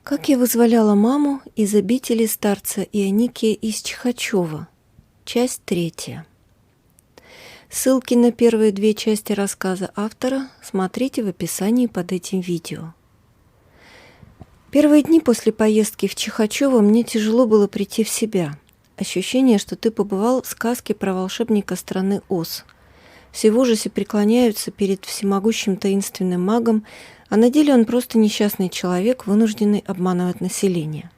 Как я вызволяла маму из обители старца Ионикия из Чихачева. Часть 3. Ссылки на первые 2 части рассказа автора смотрите в описании под этим видео. Первые дни после поездки в Чихачево мне тяжело было прийти в себя. Ощущение, что ты побывал в сказке про волшебника страны Оз. Все в ужасе преклоняются перед всемогущим таинственным магом, а на деле он просто несчастный человек, вынужденный обманывать население.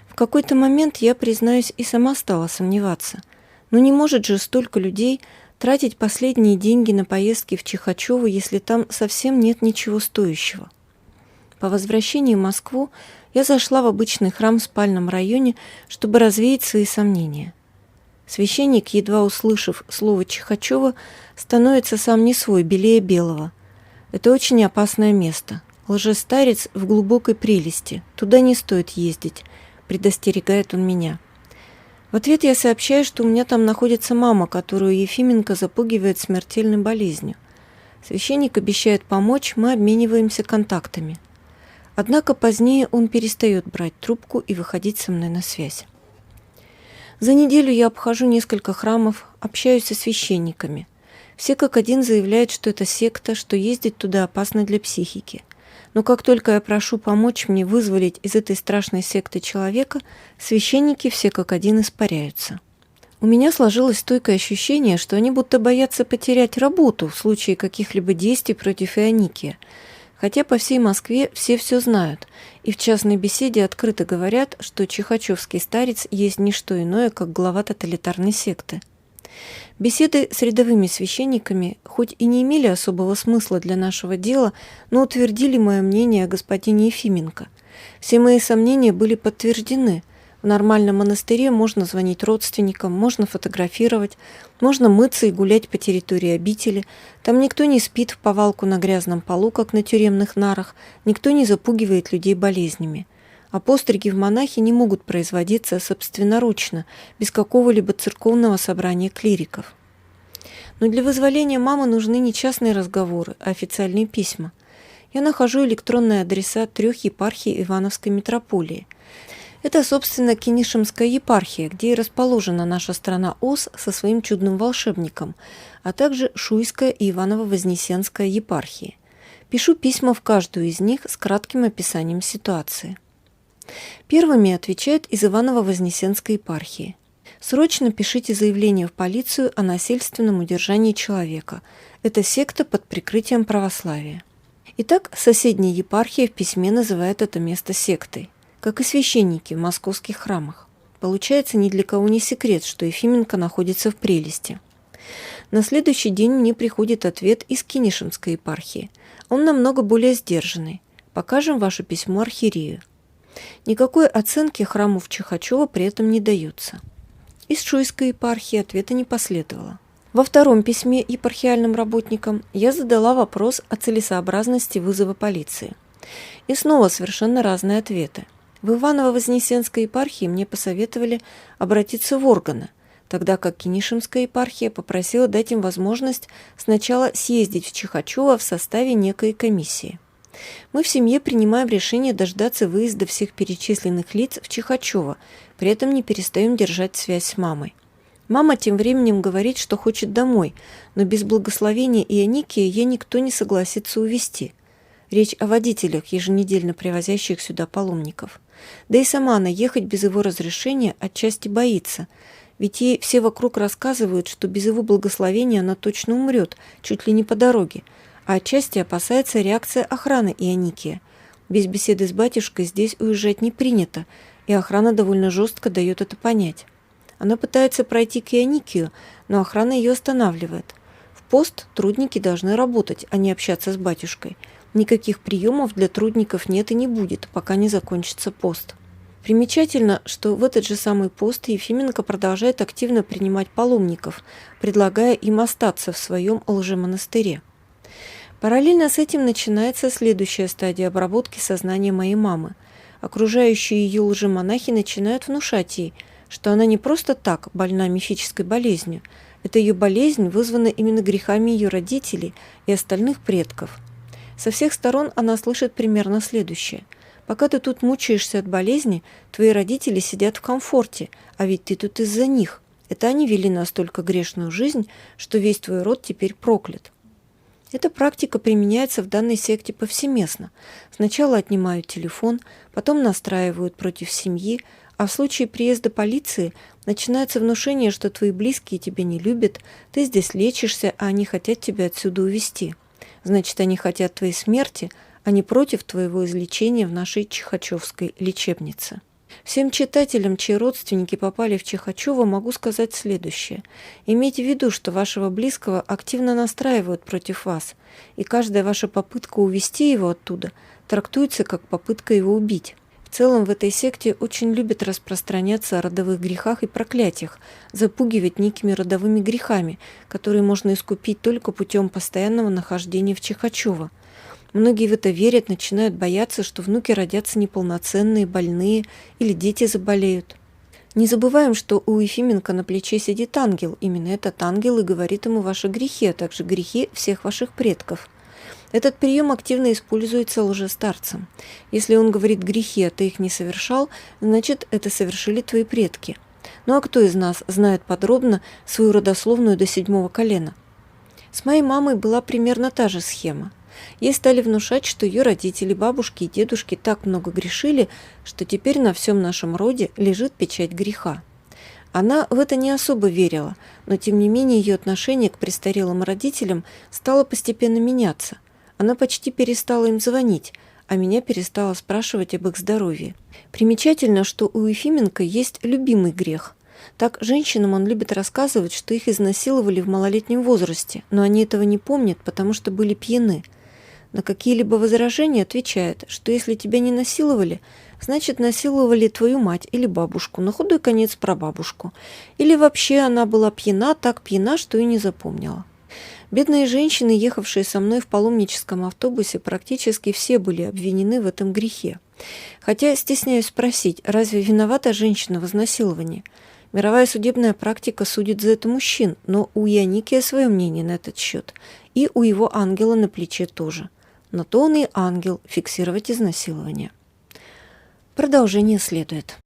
В какой-то момент я, признаюсь, и сама стала сомневаться. Но не может же столько людей тратить последние деньги на поездки в Чихачево, если там совсем нет ничего стоящего. По возвращении в Москву я зашла в обычный храм в спальном районе, чтобы развеять свои сомнения. Священник, едва услышав слово Чихачево, становится сам не свой, белее белого. Это очень опасное место. Лжестарец в глубокой прелести. Туда не стоит ездить, предостерегает он меня. В ответ я сообщаю, что у меня там находится мама, которую Ефименко запугивает смертельной болезнью. Священник обещает помочь, мы обмениваемся контактами. Однако позднее он перестает брать трубку и выходить со мной на связь. За неделю я обхожу несколько храмов, общаюсь со священниками. Все как один заявляют, что это секта, что ездить туда опасно для психики. Но как только я прошу помочь мне вызволить из этой страшной секты человека, священники все как один испаряются. У меня сложилось стойкое ощущение, что они будто боятся потерять работу в случае каких-либо действий против Ионикия. Хотя по всей Москве все знают, и в частной беседе открыто говорят, что чихачевский старец есть не что иное, как глава тоталитарной секты. Беседы с рядовыми священниками хоть и не имели особого смысла для нашего дела, но утвердили мое мнение о господине Ефименко. Все мои сомнения были подтверждены. В нормальном монастыре можно звонить родственникам, можно фотографировать, можно мыться и гулять по территории обители. Там никто не спит в повалку на грязном полу, как на тюремных нарах, никто не запугивает людей болезнями. А постриги в монахи не могут производиться собственноручно, без какого-либо церковного собрания клириков. Но для вызволения мамы нужны не частные разговоры, а официальные письма. Я нахожу электронные адреса 3 епархий Ивановской митрополии. Это, собственно, Кинишемская епархия, где и расположена наша страна Оз со своим чудным волшебником, а также Шуйская и Иваново-Вознесенская епархии. Пишу письма в каждую из них с кратким описанием ситуации. Первыми отвечают из Иваново-Вознесенской епархии. Срочно пишите заявление в полицию о насильственном удержании человека. Это секта под прикрытием православия. Итак, соседняя епархия в письме называет это место сектой, как и священники в московских храмах. Получается, ни для кого не секрет, что Ефименко находится в прелести. На следующий день мне приходит ответ из Кинишемской епархии. Он намного более сдержанный. Покажем ваше письмо архиерею. Никакой оценки храму в Чихачево при этом не дается. Из Шуйской епархии ответа не последовало. Во втором письме епархиальным работникам я задала вопрос о целесообразности вызова полиции. И снова совершенно разные ответы. В Иваново-Вознесенской епархии мне посоветовали обратиться в органы, тогда как Кинишемская епархия попросила дать им возможность сначала съездить в Чихачево в составе некой комиссии. Мы в семье принимаем решение дождаться выезда всех перечисленных лиц в Чихачево, при этом не перестаем держать связь с мамой. Мама тем временем говорит, что хочет домой, но без благословения Ионикия ей никто не согласится увезти. Речь о водителях, еженедельно привозящих сюда паломников. Да и сама она ехать без его разрешения отчасти боится, ведь ей все вокруг рассказывают, что без его благословения она точно умрет, чуть ли не по дороге, а отчасти опасается реакция охраны Ионикия. Без беседы с батюшкой здесь уезжать не принято, и охрана довольно жестко дает это понять. Она пытается пройти к Ионикию, но охрана ее останавливает. В пост трудники должны работать, а не общаться с батюшкой. Никаких приемов для трудников нет и не будет, пока не закончится пост. Примечательно, что в этот же самый пост Ефименко продолжает активно принимать паломников, предлагая им остаться в своем лжемонастыре. Параллельно с этим начинается следующая стадия обработки сознания моей мамы. Окружающие ее лжемонахи начинают внушать ей, что она не просто так больна мифической болезнью. Это ее болезнь вызвана именно грехами ее родителей и остальных предков. Со всех сторон она слышит примерно следующее. Пока ты тут мучаешься от болезни, твои родители сидят в комфорте, а ведь ты тут из-за них. Это они вели настолько грешную жизнь, что весь твой род теперь проклят. Эта практика применяется в данной секте повсеместно. Сначала отнимают телефон, потом настраивают против семьи, а в случае приезда полиции начинается внушение, что твои близкие тебя не любят, ты здесь лечишься, а они хотят тебя отсюда увезти. Значит, они хотят твоей смерти, а не против твоего излечения в нашей Чихачевской лечебнице. Всем читателям, чьи родственники попали в Чихачево, могу сказать следующее. Имейте в виду, что вашего близкого активно настраивают против вас, и каждая ваша попытка увести его оттуда трактуется как попытка его убить. В целом в этой секте очень любят распространяться о родовых грехах и проклятиях, запугивать некими родовыми грехами, которые можно искупить только путем постоянного нахождения в Чихачево. Многие в это верят, начинают бояться, что внуки родятся неполноценные, больные или дети заболеют. Не забываем, что у Ефименко на плече сидит ангел. Именно этот ангел и говорит ему ваши грехи, а также грехи всех ваших предков. Этот прием активно используется лжестарцем. Если он говорит грехи, а ты их не совершал, значит, это совершили твои предки. Ну а кто из нас знает подробно свою родословную до 7-го колена? С моей мамой была примерно та же схема. Ей стали внушать, что ее родители, бабушки и дедушки так много грешили, что теперь на всем нашем роде лежит печать греха. Она в это не особо верила, но тем не менее ее отношение к престарелым родителям стало постепенно меняться. Она почти перестала им звонить, а меня перестала спрашивать об их здоровье. Примечательно, что у Ефименко есть любимый грех. Так, женщинам он любит рассказывать, что их изнасиловали в малолетнем возрасте, но они этого не помнят, потому что были пьяны. На какие-либо возражения отвечает, что если тебя не насиловали, значит насиловали твою мать или бабушку, на худой конец прабабушку. Или вообще она была пьяна, так пьяна, что и не запомнила. Бедные женщины, ехавшие со мной в паломническом автобусе, практически все были обвинены в этом грехе. Хотя стесняюсь спросить, разве виновата женщина в изнасиловании? Мировая судебная практика судит за это мужчин, но у Ионикия свое мнение на этот счет, и у его ангела на плече тоже. На то он и ангел фиксировать изнасилование. Продолжение следует.